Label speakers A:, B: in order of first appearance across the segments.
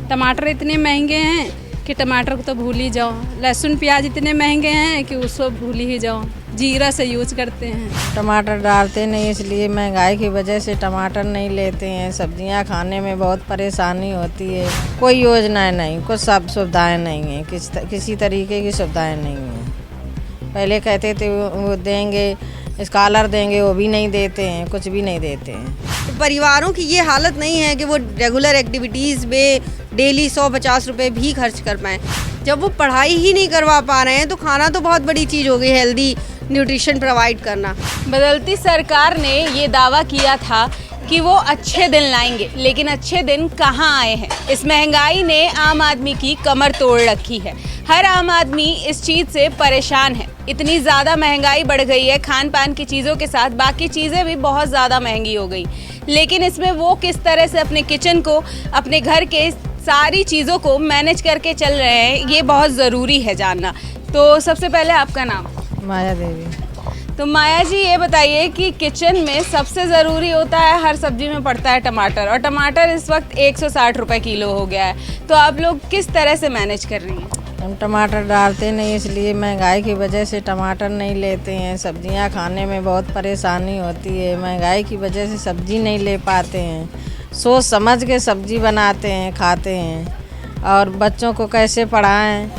A: टमाटर इतने महंगे हैं कि टमाटर को तो भूल ही जाओ। लहसुन प्याज इतने महंगे हैं कि उसको भूल ही जाओ। जीरा से यूज करते हैं।
B: टमाटर डालते नहीं, इसलिए महंगाई की वजह से टमाटर नहीं लेते हैं। सब्जियां खाने में बहुत परेशानी होती है। कोई योजनाएं नहीं, कुछ सब सुविधाएं नहीं हैं, किसी तरीके की सुविधाएं नहीं हैं। पहले कहते थे वो देंगे, स्कॉलर देंगे, वो भी नहीं देते हैं, कुछ भी नहीं देते हैं।
C: परिवारों की ये हालत नहीं है कि वो रेगुलर एक्टिविटीज़ में डेली 100-50 रुपए भी खर्च कर पाएँ। जब वो पढ़ाई ही नहीं करवा पा रहे हैं तो खाना तो बहुत बड़ी चीज़ हो गई, हेल्दी न्यूट्रिशन प्रोवाइड करना।
D: बदलती सरकार ने ये दावा किया था कि वो अच्छे दिन लाएंगे, लेकिन अच्छे दिन कहाँ आए हैं। इस महंगाई ने आम आदमी की कमर तोड़ रखी है। हर आम आदमी इस चीज़ से परेशान है। इतनी ज़्यादा महंगाई बढ़ गई है, खान पान की चीज़ों के साथ बाकी चीज़ें भी बहुत ज़्यादा महंगी हो गई। लेकिन इसमें वो किस तरह से अपने किचन को, अपने घर के सारी चीज़ों को मैनेज करके चल रहे हैं, ये बहुत ज़रूरी है जानना। तो सबसे पहले आपका नाम?
B: माया देवी।
D: तो माया जी, ये बताइए कि किचन में सबसे ज़रूरी होता है, हर सब्जी में पड़ता है टमाटर, और टमाटर इस वक्त 160 रुपए किलो हो गया है। तो आप लोग किस तरह से मैनेज कर रही हैं?
B: हम टमाटर डालते नहीं, इसलिए महंगाई की वजह से टमाटर नहीं लेते हैं। सब्जियां खाने में बहुत परेशानी होती है। महंगाई की वजह से सब्जी नहीं ले पाते हैं। सोच समझ के सब्जी बनाते हैं, खाते हैं। और बच्चों को कैसे पढ़ाएं,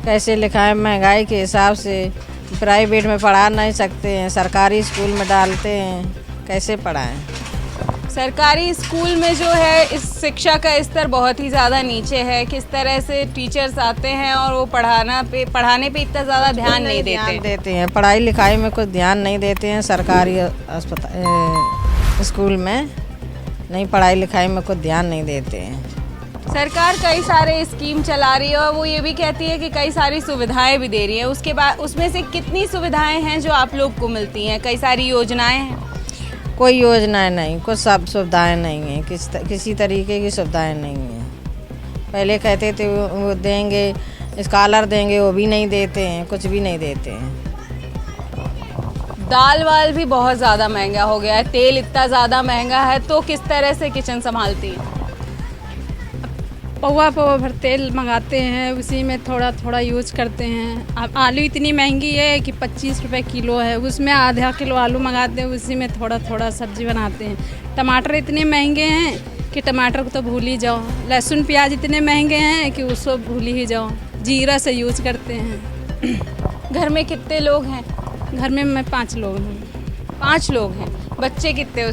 B: कैसे लिखाएं, महंगाई के हिसाब से प्राइवेट में पढ़ा नहीं सकते हैं, सरकारी स्कूल में डालते हैं, कैसे पढ़ाएं।
D: सरकारी स्कूल में जो है इस शिक्षा का स्तर बहुत ही ज़्यादा नीचे है। किस तरह से टीचर्स आते हैं और वो पढ़ाने पे इतना ज़्यादा ध्यान नहीं देते
B: हैं। पढ़ाई लिखाई में कुछ ध्यान नहीं देते हैं। सरकारी अस्पताल स्कूल में नहीं, पढ़ाई लिखाई में कुछ ध्यान नहीं देते हैं।
D: सरकार कई सारे स्कीम चला रही है और वो ये भी कहती है कि कई सारी सुविधाएं भी दे रही है। उसके बाद उसमें से कितनी सुविधाएं हैं जो आप लोग को मिलती हैं? कई सारी योजनाएं हैं।
B: कोई योजनाएं नहीं, कुछ सब सुविधाएं नहीं हैं, किसी तरीके की सुविधाएं नहीं हैं। पहले कहते थे वो देंगे, स्कॉलर देंगे, वो भी नहीं देते हैं, कुछ भी नहीं देते हैं।
D: दाल वाल भी बहुत ज़्यादा महंगा हो गया है, तेल इतना ज़्यादा महंगा है, तो किस तरह से किचन संभालती हैं?
A: पौवा भर तेल मंगाते हैं, उसी में थोड़ा थोड़ा यूज करते हैं। अब आलू इतनी महंगी है कि 25 रुपए किलो है, उसमें आधा किलो आलू मंगाते हैं, उसी में थोड़ा थोड़ा सब्जी बनाते हैं। टमाटर इतने महंगे हैं कि टमाटर को तो भूल ही जाओ। लहसुन प्याज इतने महंगे हैं कि उसको भूल ही जाओ। जीरा से यूज करते हैं।
D: घर में कितने लोग हैं?
A: घर में मैं 5 लोग हूँ।
D: 5 लोग हैं। बच्चे कितने?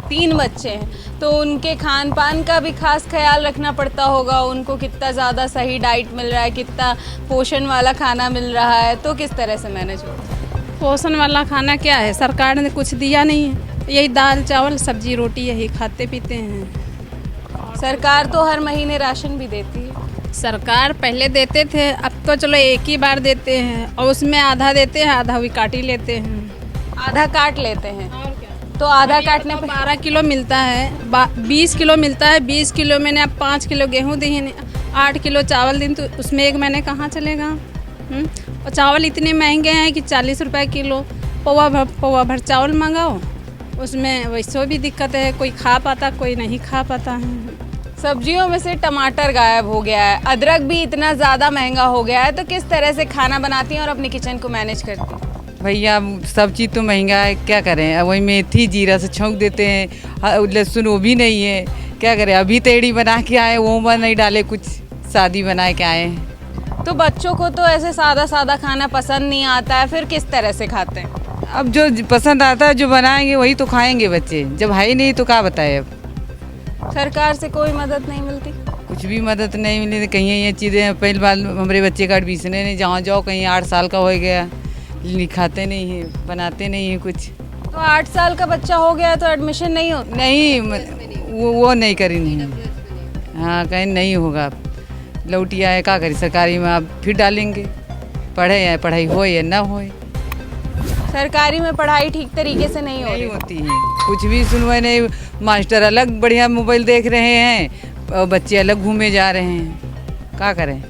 D: 3 बच्चे हैं। तो उनके खान पान का भी खास ख्याल रखना पड़ता होगा। उनको कितना ज़्यादा सही डाइट मिल रहा है, कितना पोषण वाला खाना मिल रहा है, तो किस तरह से मैनेज होगा?
A: पोषण वाला खाना क्या है, सरकार ने कुछ दिया नहीं है। यही दाल चावल सब्जी रोटी यही खाते पीते हैं।
D: सरकार तो हर महीने राशन भी देती है।
A: सरकार पहले देते थे, अब तो चलो एक ही बार देते हैं, और उसमें आधा देते हैं, आधा भी काट ही लेते हैं।
D: आधा काट लेते हैं? तो आधा काटने पर
A: 12 किलो मिलता है, 20 किलो मिलता है। 20 किलो मैंने अब 5 किलो गेहूँ दी, 8 किलो चावल दी, तो उसमें एक महीने कहाँ चलेगा? और चावल इतने महंगे हैं कि 40 रुपए किलो। पौवा भर चावल मंगाओ, उसमें वैसे भी दिक्कत है, कोई खा पाता, कोई नहीं खा पाता है।
D: सब्जियों में से टमाटर गायब हो गया है, अदरक भी इतना ज़्यादा महंगा हो गया है, तो किस तरह से खाना बनाती हैं और अपनी किचन को मैनेज करती हैं?
E: भैया सब चीज़ तो महंगा है, क्या करें। वही मेथी जीरा से छौंक देते हैं, लहसुन वो भी नहीं है, क्या करें। अभी तेड़ी बना के आए, वो में नहीं डाले, कुछ सादी बना के आए हैं।
D: तो बच्चों को तो ऐसे सादा सादा खाना पसंद नहीं आता है, फिर किस तरह से खाते हैं?
E: अब जो पसंद आता है जो बनाएंगे वही तो खाएंगे बच्चे, जब है ही नहीं तो क्या बताए। अब
D: सरकार से कोई मदद नहीं मिलती?
E: कुछ भी मदद नहीं मिली। कहीं ये चीज़ें पहली बार हमारे बच्चे का एडमिशन नहीं, जहाँ जाओ कहीं 8 साल का हो गया, लिखाते नहीं है, बनाते नहीं है कुछ।
D: तो 8 साल का बच्चा हो गया तो एडमिशन नहीं होता?
E: नहीं, वो नहीं करी नहीं। हाँ, कहीं नहीं होगा। लौटी आए, क्या करी, सरकारी में आप फिर डालेंगे। पढ़े या पढ़ाई हो या ना हो।
D: सरकारी में पढ़ाई ठीक तरीके से नहीं
E: होती है, कुछ भी सुनवाई नहीं। मास्टर अलग बढ़िया मोबाइल देख रहे हैं और बच्चे अलग घूमे जा रहे हैं, क्या करें।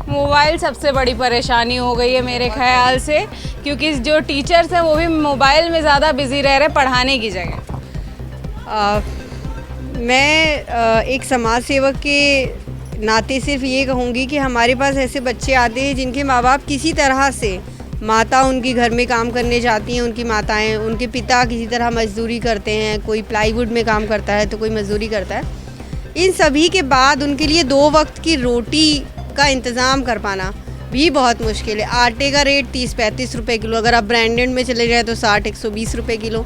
D: मोबाइल सबसे बड़ी परेशानी हो गई है मेरे ख्याल से, क्योंकि जो टीचर्स हैं वो भी मोबाइल में ज़्यादा बिजी रह रहे हैं पढ़ाने की जगह।
C: मैं एक समाज सेवक के नाते सिर्फ ये कहूँगी कि हमारे पास ऐसे बच्चे आते हैं जिनके माँ बाप किसी तरह से, माता उनकी घर में काम करने जाती हैं, उनकी माताएं, उनके पिता किसी तरह मजदूरी करते हैं, कोई प्लाईवुड में काम करता है तो कोई मजदूरी करता है। इन सभी के बाद उनके लिए 2 वक्त की रोटी का इंतज़ाम कर पाना भी बहुत मुश्किल है। आटे का रेट 30-35 रुपये किलो, अगर आप ब्रांडेड में चले जाए तो 60-120 रुपये किलो।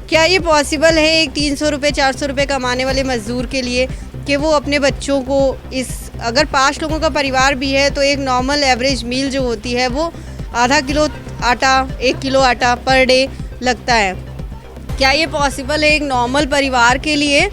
C: क्या ये पॉसिबल है एक 300 रुपये 400 रुपये कमाने वाले मज़दूर के लिए कि वो अपने बच्चों को अगर 5 लोगों का परिवार भी है तो एक नॉर्मल एवरेज मील जो होती है वो आधा किलो आटा 1 किलो आटा पर डे लगता है। क्या ये पॉसिबल है एक नॉर्मल परिवार के लिए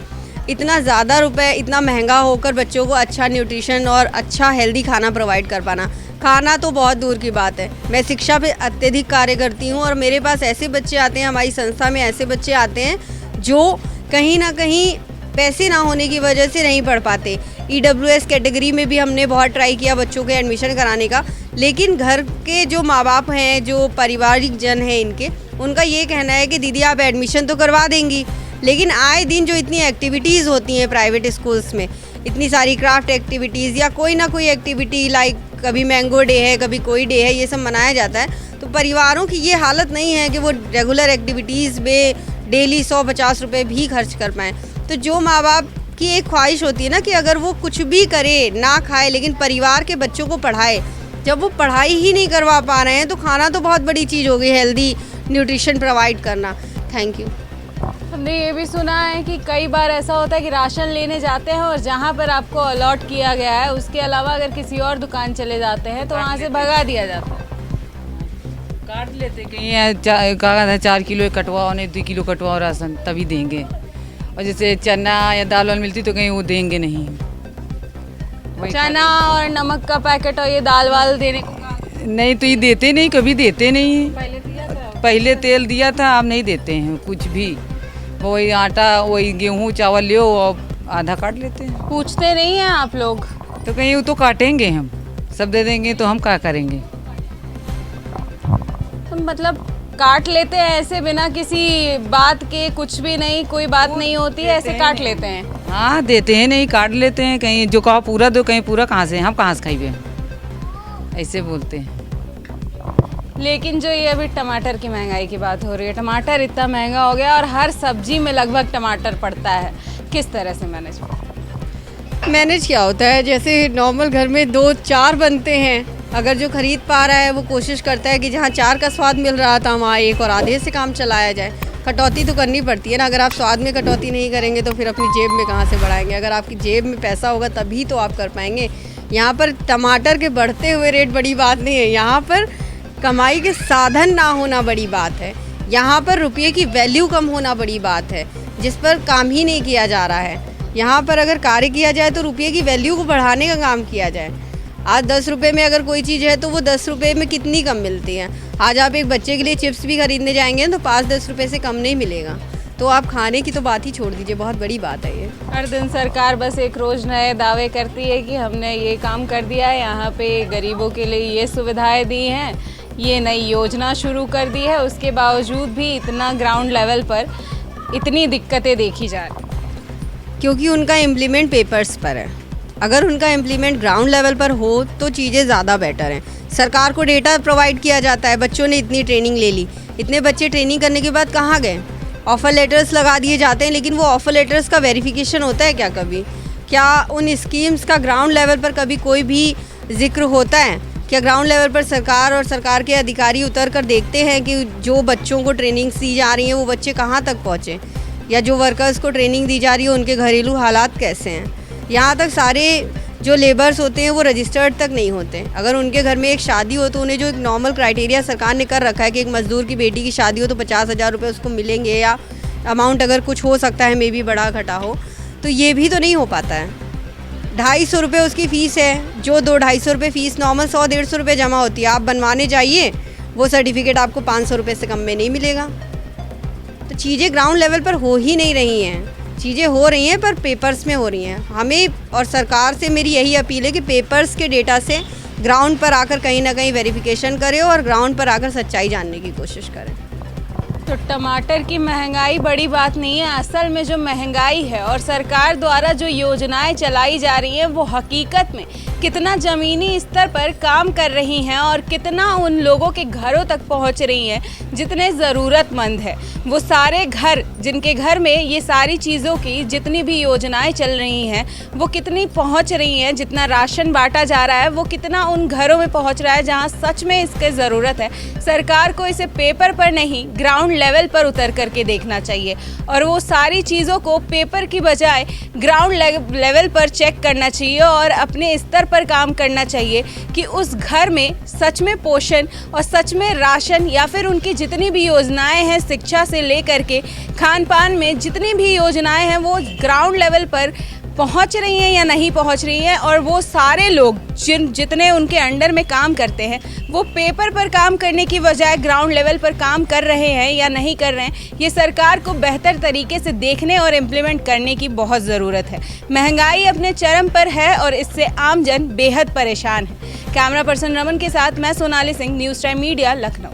C: इतना ज़्यादा रुपए, इतना महंगा होकर बच्चों को अच्छा न्यूट्रिशन और अच्छा हेल्दी खाना प्रोवाइड कर पाना? खाना तो बहुत दूर की बात है। मैं शिक्षा पे अत्यधिक कार्य करती हूँ और मेरे पास ऐसे बच्चे आते हैं, हमारी संस्था में ऐसे बच्चे आते हैं जो कहीं ना कहीं पैसे ना होने की वजह से नहीं पढ़ पाते। EWS कैटेगरी में भी हमने बहुत ट्राई किया बच्चों के एडमिशन कराने का, लेकिन घर के जो माँ बाप हैं, जो पारिवारिक जन हैं इनके, उनका ये कहना है कि दीदी आप एडमिशन तो करवा देंगी, लेकिन आए दिन जो इतनी एक्टिविटीज़ होती हैं प्राइवेट स्कूल्स में, इतनी सारी क्राफ्ट एक्टिविटीज़ या कोई ना कोई एक्टिविटी, लाइक कभी मैंगो डे है, कभी कोई डे है, ये सब मनाया जाता है। तो परिवारों की ये हालत नहीं है कि वो रेगुलर एक्टिविटीज़ में डेली 100-50 रुपये भी खर्च कर पाएँ। तो जो माँ बाप की एक ख्वाहिश होती है ना कि अगर वो कुछ भी करे, ना खाए, लेकिन परिवार के बच्चों को पढ़ाए, जब वो पढ़ाई ही नहीं करवा पा रहे हैं तो खाना तो बहुत बड़ी चीज़ हो गई, हेल्दी न्यूट्रिशन प्रोवाइड करना। Thank you.
D: हमने ये भी सुना है कि कई बार ऐसा होता है कि राशन लेने जाते हैं और जहाँ पर आपको अलॉट किया गया है उसके अलावा अगर किसी और दुकान चले जाते हैं तो वहाँ से भगा दिया जाता है,
E: काट लेते। कहीं कहा 4 किलो कटवाओ, नहीं 2 किलो कटवाओ राशन तभी देंगे। और जैसे चना या दाल वाल मिलती तो कहीं वो देंगे नहीं।
D: चना और नमक का पैकेट और ये दाल वाल देने को
E: नहीं तो ये देते नहीं, कभी देते नहीं। पहले तेल दिया था, अब नहीं देते हैं कुछ भी। वही आटा, वही गेहूँ चावल लियो और आधा काट लेते हैं।
D: पूछते नहीं हैं आप लोग?
E: तो कहीं वो तो काटेंगे, हम सब दे देंगे तो हम क्या करेंगे?
D: तो मतलब काट लेते हैं ऐसे बिना किसी बात के, कुछ भी नहीं, कोई बात नहीं होती है, ऐसे काट लेते हैं?
E: हाँ देते हैं, नहीं काट लेते हैं। कहीं जो कहा पूरा दो, कहीं पूरा कहाँ से, हम कहाँ से खाइए, ऐसे बोलते हैं।
D: लेकिन जो ये अभी टमाटर की महंगाई की बात हो रही है, टमाटर इतना महंगा हो गया और हर सब्जी में लगभग टमाटर पड़ता है, किस तरह से
C: मैनेज क्या होता है? जैसे नॉर्मल घर में 2-4 बनते हैं, अगर जो खरीद पा रहा है वो कोशिश करता है कि जहाँ 4 का स्वाद मिल रहा था वहाँ 1 और आधे से काम चलाया जाए। कटौती तो करनी पड़ती है ना। अगर आप स्वाद में कटौती नहीं करेंगे तो फिर अपनी जेब में कहाँ से बढ़ाएंगे? अगर आपकी जेब में पैसा होगा तभी तो आप कर पाएंगे। यहाँ पर टमाटर के बढ़ते हुए रेट बड़ी बात नहीं है, यहाँ पर कमाई के साधन ना होना बड़ी बात है। यहाँ पर रुपये की वैल्यू कम होना बड़ी बात है, जिस पर काम ही नहीं किया जा रहा है। यहाँ पर अगर कार्य किया जाए तो रुपये की वैल्यू को बढ़ाने का काम किया जाए। आज 10 रुपये में अगर कोई चीज़ है तो वो 10 रुपये में कितनी कम मिलती है। आज आप एक बच्चे के लिए चिप्स भी खरीदने जाएंगे तो 5-10 रुपये से कम नहीं मिलेगा। तो आप खाने की तो बात ही छोड़ दीजिए, बहुत बड़ी बात है ये।
D: हर दिन सरकार बस एक रोज़ नए दावे करती है कि हमने ये काम कर दिया है, यहाँ पे गरीबों के लिए ये सुविधाएं दी हैं, ये नई योजना शुरू कर दी है, उसके बावजूद भी इतना ग्राउंड लेवल पर इतनी दिक्कतें देखी जा रही।
C: क्योंकि उनका इम्प्लीमेंट पेपर्स पर है। अगर उनका इम्प्लीमेंट ग्राउंड लेवल पर हो तो चीज़ें ज़्यादा बेटर हैं। सरकार को डेटा प्रोवाइड किया जाता है, बच्चों ने इतनी ट्रेनिंग ले ली, इतने बच्चे ट्रेनिंग करने के बाद कहाँ गए? ऑफ़र लेटर्स लगा दिए जाते हैं, लेकिन वो ऑफ़र लेटर्स का वेरिफिकेशन होता है क्या कभी? क्या उन स्कीम्स का ग्राउंड लेवल पर कभी कोई भी जिक्र होता है? क्या ग्राउंड लेवल पर सरकार और सरकार के अधिकारी उतर कर देखते हैं कि जो बच्चों को ट्रेनिंग दी जा रही है वो बच्चे कहाँ तक पहुँचे, या जो वर्कर्स को ट्रेनिंग दी जा रही है उनके घरेलू हालात कैसे हैं? यहाँ तक सारे जो लेबर्स होते हैं वो रजिस्टर्ड तक नहीं होते। अगर उनके घर में एक शादी हो तो उन्हें जो एक नॉर्मल क्राइटेरिया सरकार ने कर रखा है कि एक मज़दूर की बेटी की शादी हो तो 50,000 रुपये उसको मिलेंगे, या अमाउंट अगर कुछ हो सकता है, मे बी बड़ा घटा हो, तो ये भी तो नहीं हो पाता है। 250 रुपये उसकी फ़ीस है, जो 200-250 रुपये फ़ीस नॉर्मल 100-150 रुपये जमा होती है। आप बनवाने जाइए, वो सर्टिफिकेट आपको 500 रुपये से कम में नहीं मिलेगा। तो चीज़ें ग्राउंड लेवल पर हो ही नहीं रही हैं। चीज़ें हो रही हैं पर पेपर्स में हो रही हैं। हमें और सरकार से मेरी यही अपील है कि पेपर्स के डेटा से ग्राउंड पर आकर कहीं ना कहीं वेरिफिकेशन करें और ग्राउंड पर आकर सच्चाई जानने की कोशिश करें।
D: तो टमाटर की महंगाई बड़ी बात नहीं है, असल में जो महंगाई है और सरकार द्वारा जो योजनाएं चलाई जा रही हैं वो हकीकत में कितना ज़मीनी स्तर पर काम कर रही हैं और कितना उन लोगों के घरों तक पहुंच रही हैं जितने ज़रूरतमंद है। वो सारे घर जिनके घर में ये सारी चीज़ों की जितनी भी योजनाएं चल रही हैं वो कितनी पहुंच रही हैं, जितना राशन बांटा जा रहा है वो कितना उन घरों में पहुंच रहा है जहां सच में इसके ज़रूरत है। सरकार को इसे पेपर पर नहीं ग्राउंड लेवल पर उतर करके देखना चाहिए और वो सारी चीज़ों को पेपर की बजाय ग्राउंड लेवल पर चेक करना चाहिए और अपने स्तर पर काम करना चाहिए कि उस घर में सच में पोषण और सच में राशन या फिर उनकी जितनी भी योजनाएं हैं शिक्षा से लेकर के खान पान में जितनी भी योजनाएं हैं वो ग्राउंड लेवल पर पहुंच रही हैं या नहीं पहुंच रही हैं और वो सारे लोग जितने उनके अंडर में काम करते हैं वो पेपर पर काम करने की बजाय ग्राउंड लेवल पर काम कर रहे हैं या नहीं कर रहे हैं, ये सरकार को बेहतर तरीके से देखने और इम्प्लीमेंट करने की बहुत ज़रूरत है। महंगाई अपने चरम पर है और इससे आम जन बेहद परेशान है। कैमरा पर्सन रमन के साथ मैं Sonali Singh, news time media, Lucknow.